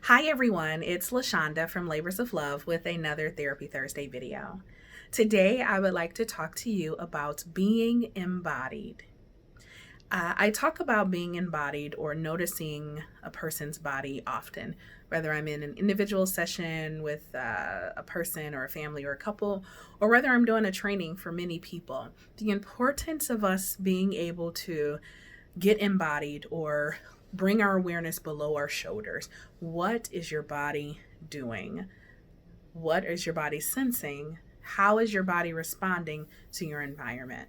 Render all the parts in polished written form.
Hi everyone, it's LaShonda from Labors of Love with another Therapy Thursday video. Today I would like to talk to you about being embodied. I talk about being embodied or noticing a person's body often, whether I'm in an individual session with a person or a family or a couple, or whether I'm doing a training for many people. The importance of us being able to get embodied or bring our awareness below our shoulders. What is your body doing? What is your body sensing? How is your body responding to your environment?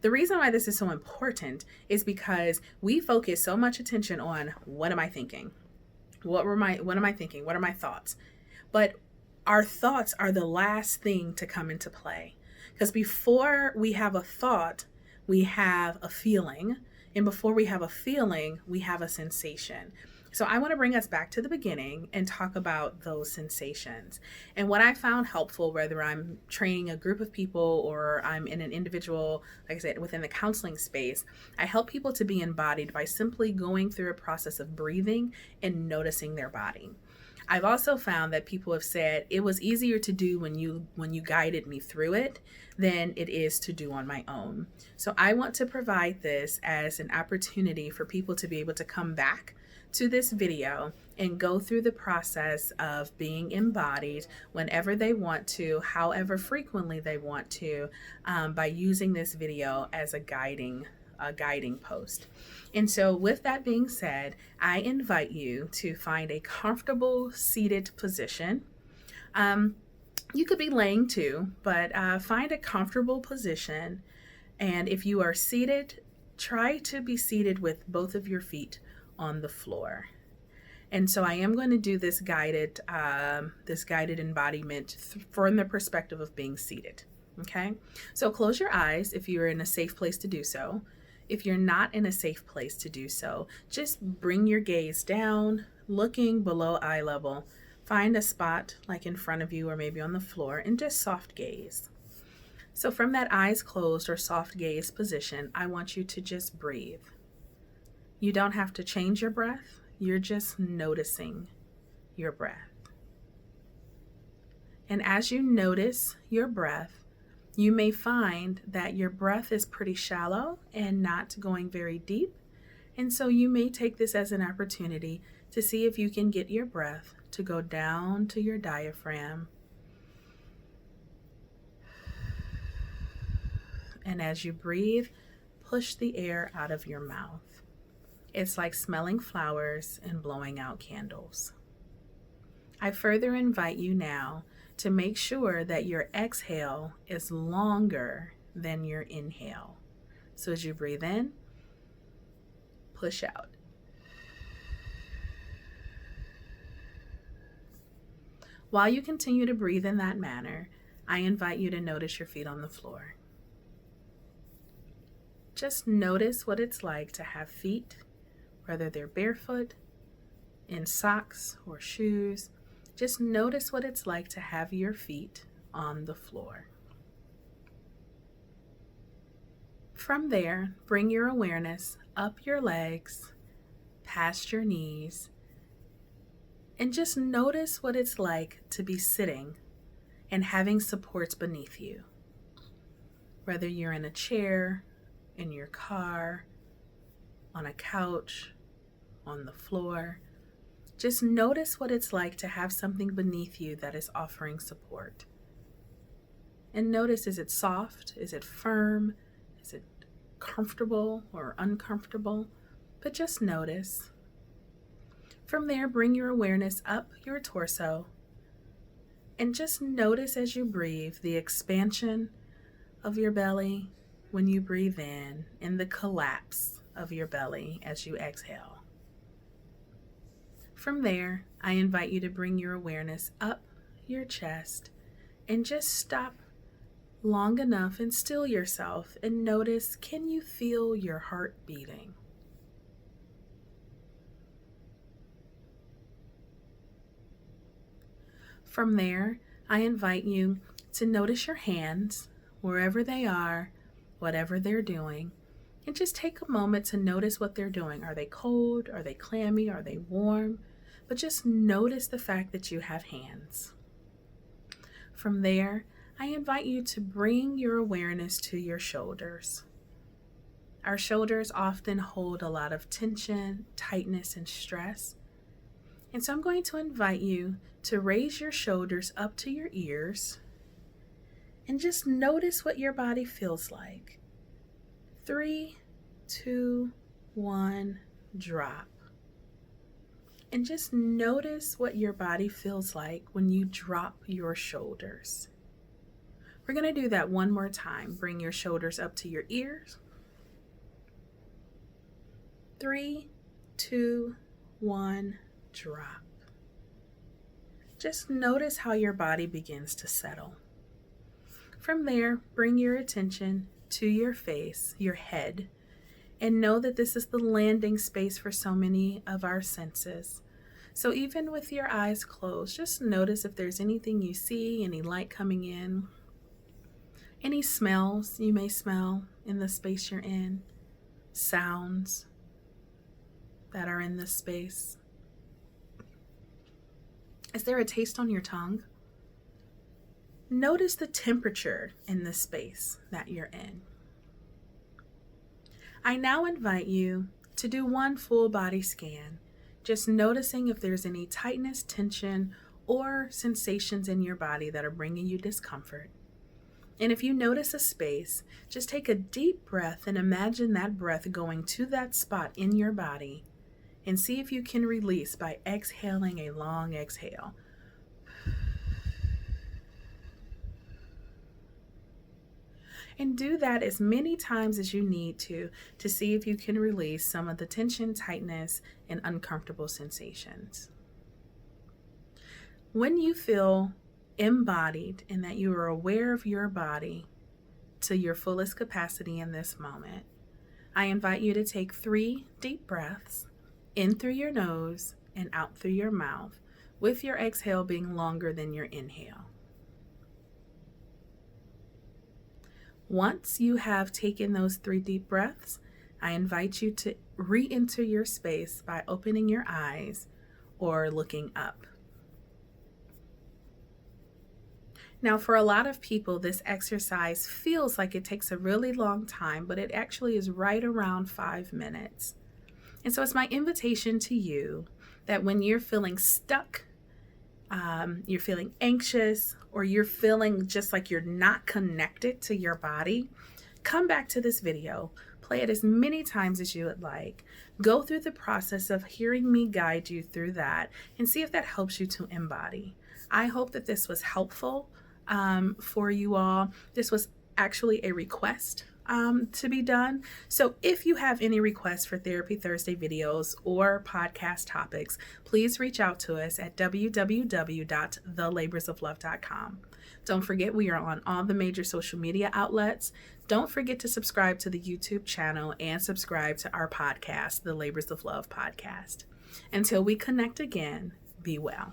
The reason why this is so important is because we focus so much attention on what am I thinking? What am I thinking? What are my thoughts? But our thoughts are the last thing to come into play. Because before we have a thought, we have a feeling. And before we have a feeling, we have a sensation. So I want to bring us back to the beginning and talk about those sensations. And what I found helpful, whether I'm training a group of people or I'm in an individual, like I said, within the counseling space, I help people to be embodied by simply going through a process of breathing and noticing their body. I've also found that people have said it was easier to do when you guided me through it than it is to do on my own. So I want to provide this as an opportunity for people to be able to come back to this video and go through the process of being embodied whenever they want to, however frequently they want to, by using this video as a guiding post. And so with that being said, I invite you to find a comfortable seated position. You could be laying too, but find a comfortable position. And if you are seated, try to be seated with both of your feet on the floor. And so I am going to do this guided embodiment from the perspective of being seated. Okay, so close your eyes if you're in a safe place to do so. If you're not in a safe place to do so, just bring your gaze down, looking below eye level. Find a spot like in front of you or maybe on the floor and just soft gaze. So from that eyes closed or soft gaze position, I want you to just breathe. You don't have to change your breath. You're just noticing your breath. And as you notice your breath, you may find that your breath is pretty shallow and not going very deep. And so you may take this as an opportunity to see if you can get your breath to go down to your diaphragm. And as you breathe, push the air out of your mouth. It's like smelling flowers and blowing out candles. I further invite you now to make sure that your exhale is longer than your inhale. So as you breathe in, push out. While you continue to breathe in that manner, I invite you to notice your feet on the floor. Just notice what it's like to have feet, whether they're barefoot, in socks or shoes. Just notice what it's like to have your feet on the floor. From there, bring your awareness up your legs, past your knees, and just notice what it's like to be sitting and having supports beneath you. Whether you're in a chair, in your car, on a couch, on the floor, just notice what it's like to have something beneath you that is offering support. And notice, is it soft? Is it firm? Is it comfortable or uncomfortable? But just notice. From there, bring your awareness up your torso and just notice as you breathe the expansion of your belly when you breathe in and the collapse of your belly as you exhale. From there, I invite you to bring your awareness up your chest and just stop long enough and still yourself and notice, can you feel your heart beating? From there, I invite you to notice your hands, wherever they are, whatever they're doing, and just take a moment to notice what they're doing. Are they cold? Are they clammy? Are they warm? but just notice the fact that you have hands. From there, I invite you to bring your awareness to your shoulders. Our shoulders often hold a lot of tension, tightness, and stress. And so I'm going to invite you to raise your shoulders up to your ears and just notice what your body feels like. 3, 2, 1, drop. And just notice what your body feels like when you drop your shoulders. We're going to do that one more time. Bring your shoulders up to your ears. 3, 2, 1, drop. Just notice how your body begins to settle. From there, bring your attention to your face, your head, and know that this is the landing space for so many of our senses. So even with your eyes closed, just notice if there's anything you see, any light coming in, any smells you may smell in the space you're in, sounds that are in this space. Is there a taste on your tongue? Notice the temperature in the space that you're in. I now invite you to do one full body scan, just noticing if there's any tightness, tension, or sensations in your body that are bringing you discomfort. And if you notice a space, just take a deep breath and imagine that breath going to that spot in your body and see if you can release by exhaling a long exhale. And do that as many times as you need to see if you can release some of the tension, tightness, and uncomfortable sensations. When you feel embodied and that you are aware of your body to your fullest capacity in this moment, I invite you to take 3 deep breaths, in through your nose and out through your mouth, with your exhale being longer than your inhale. Once you have taken those 3 deep breaths, I invite you to re-enter your space by opening your eyes or looking up. Now, for a lot of people, this exercise feels like it takes a really long time, but it actually is right around 5 minutes. And so it's my invitation to you that when you're feeling stuck, you're feeling anxious, or you're feeling just like you're not connected to your body, come back to this video, play it as many times as you would like, go through the process of hearing me guide you through that, and see if that helps you to embody. I hope that this was helpful for you all. This was actually a request to be done. So if you have any requests for Therapy Thursday videos or podcast topics, please reach out to us at www.thelaborsoflove.com. Don't forget, we are on all the major social media outlets. Don't forget to subscribe to the YouTube channel and subscribe to our podcast, The Labors of Love Podcast. Until we connect again, be well.